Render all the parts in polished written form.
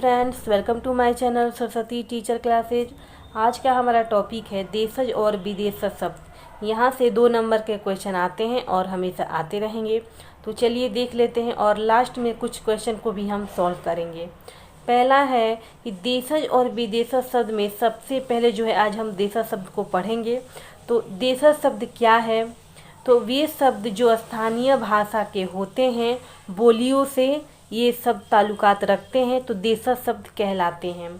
Friends, welcome to my channel Saraswati teacher classes. आज का हमारा टॉपिक है देशज और विदेशज शब्द। यहाँ से 2 नंबर के क्वेश्चन आते हैं और हमेशा आते रहेंगे। तो चलिए देख लेते हैं और लास्ट में कुछ क्वेश्चन को भी हम सॉल्व करेंगे। पहला है कि देशज और विदेशज शब्द में सबसे पहले जो है आज हम देशज शब्द को पढ़ेंगे। तो देशज शब्द क्या है? तो वे शब्द जो स्थानीय भाषा के होते हैं, बोलियों से ये सब ताल्लुकात रखते हैं, तो देशज शब्द कहलाते हैं।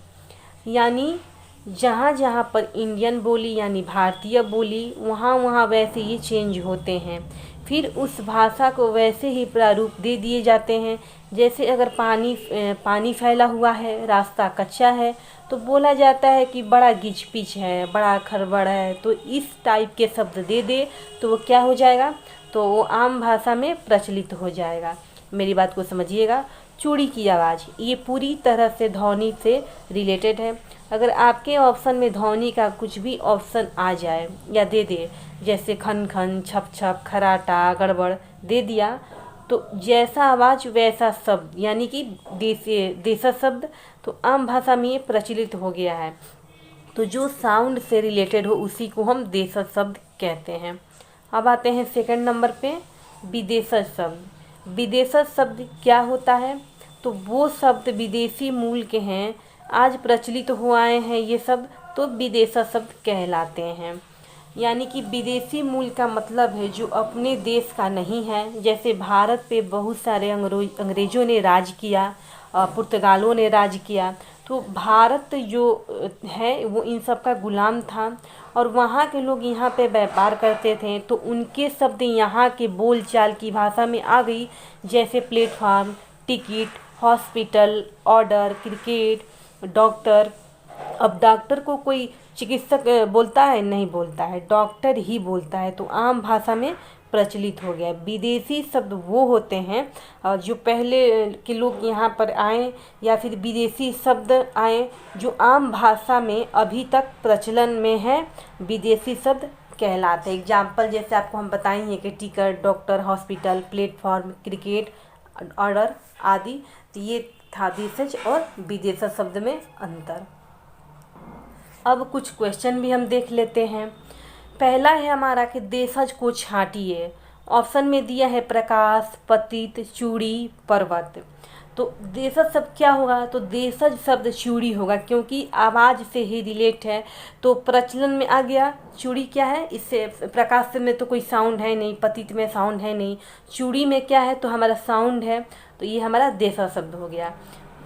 यानी जहाँ जहाँ पर इंडियन बोली यानी भारतीय बोली वहाँ वहाँ वैसे ये चेंज होते हैं। फिर उस भाषा को वैसे ही प्रारूप दे दिए जाते हैं। जैसे अगर पानी फैला हुआ है, रास्ता कच्चा है, तो बोला जाता है कि बड़ा गिच पिच है, बड़ा खड़बड़ है। तो इस टाइप के शब्द दे दे तो वो क्या हो जाएगा? तो वो आम भाषा में प्रचलित हो जाएगा। मेरी बात को समझिएगा। चूड़ी की आवाज़ ये पूरी तरह से ध्वनि से रिलेटेड है। अगर आपके ऑप्शन में ध्वनि का कुछ भी ऑप्शन आ जाए या दे दे, जैसे खन खन, छप छप, खराटा, गड़बड़ दे दिया, तो जैसा आवाज़ वैसा शब्द यानी कि देशज शब्द तो आम भाषा में ये प्रचलित हो गया है। तो जो साउंड से रिलेटेड हो उसी को हम देशज शब्द कहते हैं। अब आते हैं सेकंड नंबर पे, विदेशज शब्द। विदेशज शब्द क्या होता है? तो वो शब्द विदेशी मूल के हैं, आज प्रचलित हो आए हैं ये शब्द, तो विदेशज शब्द कहलाते हैं। यानी कि विदेशी मूल का मतलब है जो अपने देश का नहीं है। जैसे भारत पे बहुत सारे अंग्रेज़ों ने राज किया, पुर्तगालों ने राज किया, तो भारत जो है वो इन सब का गुलाम था और वहाँ के लोग यहाँ पे व्यापार करते थे। तो उनके शब्द यहाँ के बोलचाल की भाषा में आ गई, जैसे platform, ticket, hospital, order, cricket, doctor. अब डॉक्टर को कोई चिकित्सक बोलता है? नहीं बोलता है, डॉक्टर ही बोलता है। तो आम भाषा में प्रचलित हो गया। विदेशी शब्द वो होते हैं जो पहले के लोग यहाँ पर आए या फिर विदेशी शब्द आए जो आम भाषा में अभी तक प्रचलन में है, विदेशी शब्द कहलाते हैं। एग्जाम्पल जैसे आपको हम बताएंगे कि ticket, doctor, hospital, platform, cricket, order आदि। तो ये था देशज और विदेशज शब्द में अंतर। अब कुछ क्वेश्चन भी हम देख लेते हैं। पहला है हमारा कि देशज को छांटिए। ऑप्शन में दिया है प्रकाश, पतित, चूड़ी, पर्वत। तो देशज शब्द क्या होगा? तो देशज शब्द चूड़ी होगा, क्योंकि आवाज़ से ही रिलेट है तो प्रचलन में आ गया। चूड़ी क्या है? इससे प्रकाश में तो कोई साउंड है नहीं, पतित में साउंड है नहीं, चूड़ी में क्या है? तो हमारा साउंड है। तो ये हमारा देशज शब्द हो गया।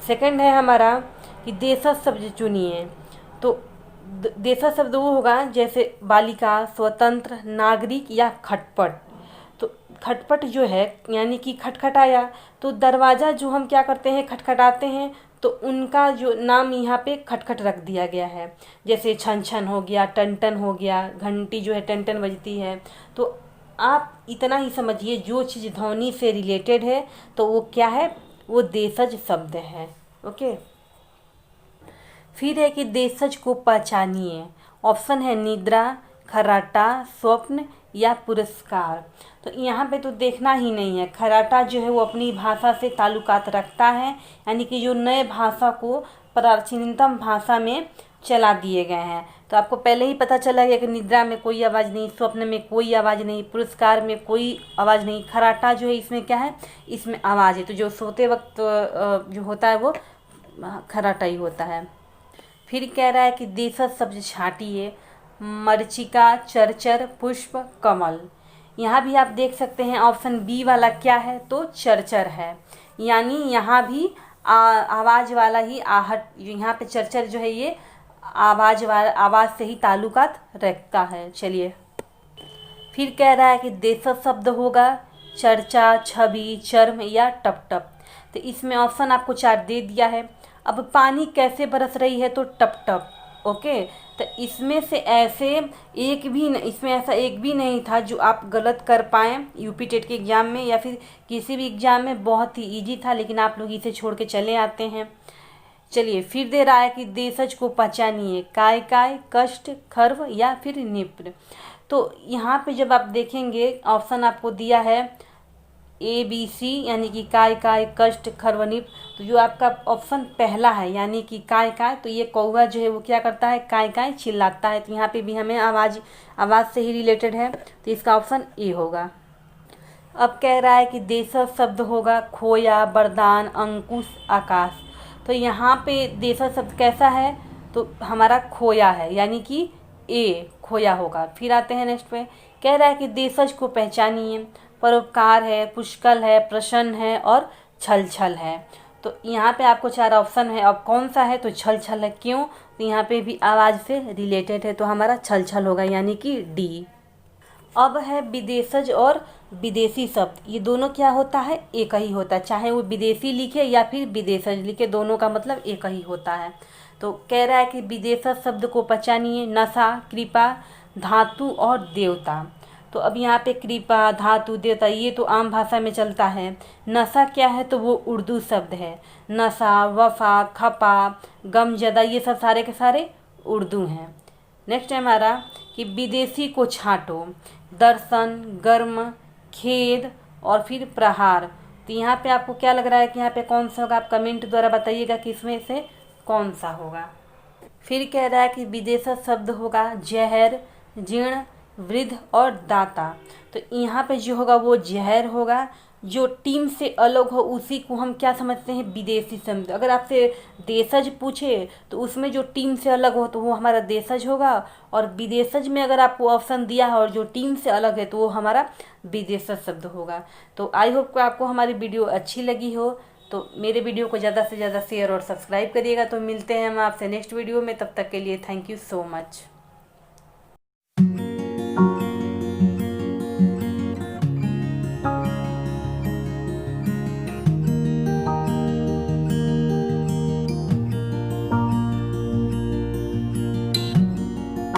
सेकंड है हमारा कि देशज शब्द चुनिए। तो देशज शब्द वो होगा जैसे बालिका, स्वतंत्र, नागरिक या खटपट। तो खटपट जो है यानी कि खटखटाया, तो दरवाज़ा जो हम क्या करते हैं, खटखटाते हैं, तो उनका जो नाम यहाँ पे खटखट रख दिया गया है। जैसे छन छन हो गया, टन टन हो गया, घंटी जो है टन टन बजती है। तो आप इतना ही समझिए, जो चीज़ ध्वनि से रिलेटेड है तो वो क्या है? वो देशज शब्द है। ओके। फिर है कि देशज को पहचानिए। ऑप्शन है निद्रा, खर्राटा, स्वप्न या पुरस्कार। तो यहाँ पे तो देखना ही नहीं है। खर्राटा जो है वो अपनी भाषा से ताल्लुकात रखता है, यानी कि जो नए भाषा को प्राचीनतम भाषा में चला दिए गए हैं। तो आपको पहले ही पता चला गया कि निद्रा में कोई आवाज़ नहीं, स्वप्न में कोई आवाज़ नहीं, पुरस्कार में कोई आवाज़ नहीं। खर्राटा जो है इसमें क्या है? इसमें आवाज़ है। तो जो सोते वक्त जो होता है वो खर्राटा ही होता है। फिर कह रहा है कि देशज शब्द छांटिए। मरीचिका, चरचर, पुष्प, कमल। यहाँ भी आप देख सकते हैं ऑप्शन बी वाला क्या है? तो चरचर है। यानी यहाँ भी आवाज़ वाला ही आहट, यहाँ पे चरचर जो है ये आवाज़ से ही ताल्लुकात रखता है। चलिए फिर कह रहा है कि देशज शब्द होगा चर्चा, छवि, चर्म या टप टप। तो इसमें ऑप्शन आपको 4 दे दिया है। अब पानी कैसे बरस रही है? तो टप टप। ओके। तो इसमें से इसमें ऐसा एक भी नहीं था जो आप गलत कर पाएँ यूपी टेट के एग्ज़ाम में या फिर किसी भी एग्ज़ाम में। बहुत ही इजी था, लेकिन आप लोग इसे छोड़ के चले आते हैं। चलिए फिर दे रहा है कि देशज को पहचानिए। काय काय, कष्ट, खर्व या फिर निप्र। तो यहाँ पे जब आप देखेंगे ऑप्शन आपको दिया है ABC यानी कि काय काय कष्ट खरवनिप। तो जो आपका ऑप्शन पहला है यानी कि काय काय, तो ये कौवा जो है वो क्या करता है, काय काय चिल्लाता है। तो यहाँ पे भी हमें आवाज़ से ही रिलेटेड है, तो इसका ऑप्शन ए होगा। अब कह रहा है कि देशज शब्द होगा खोया, वरदान, अंकुश, आकाश। तो यहाँ पे देशज शब्द कैसा है, तो हमारा खोया है यानी कि ए खोया होगा। फिर आते हैं नेक्स्ट पे, कह रहा है कि देशज को पहचानिए। परोपकार है, पुष्कल है, प्रसन्न है और छल छल है। तो यहाँ पे आपको 4 ऑप्शन है, अब कौन सा है, तो छल छल है। क्यों, तो यहाँ पे भी आवाज़ से रिलेटेड है, तो हमारा छल छल होगा यानी कि डी। अब है विदेशज और विदेशी शब्द, ये दोनों क्या होता है, एक ही होता है। चाहे वो विदेशी लिखे या फिर विदेशज लिखे, दोनों का मतलब एक ही होता है। तो कह रहा है कि विदेशज शब्द को पहचानिए। नशा, कृपा, धातु और देवता। तो अब यहाँ पे कृपा, धातु, देवता ये तो आम भाषा में चलता है। नशा क्या है, तो वो उर्दू शब्द है। नशा, वफा, खपा, गमजदा ये सब सारे के सारे उर्दू हैं। नेक्स्ट है हमारा कि विदेशी को छांटो। दर्शन, गर्म, खेद और फिर प्रहार। तो यहाँ पे आपको क्या लग रहा है कि यहाँ पे कौन सा होगा, आप कमेंट द्वारा बताइएगा कि इसमें से कौन सा होगा। फिर कह रहा है कि विदेशज शब्द होगा जहर, जीर्ण, वृद्ध और दाता। तो यहाँ पे जो होगा वो जहर होगा। जो टीम से अलग हो उसी को हम क्या समझते हैं, विदेशी शब्द। अगर आपसे देशज पूछे तो उसमें जो टीम से अलग हो तो वो हमारा देशज होगा, और विदेशज में अगर आपको ऑप्शन दिया है और जो टीम से अलग है तो वो हमारा विदेशज शब्द होगा। तो आई होप कि आपको हमारी वीडियो अच्छी लगी हो, तो मेरे वीडियो को ज़्यादा से ज़्यादा शेयर और सब्सक्राइब करिएगा। तो मिलते हैं हम आपसे नेक्स्ट वीडियो में, तब तक के लिए थैंक यू सो मच।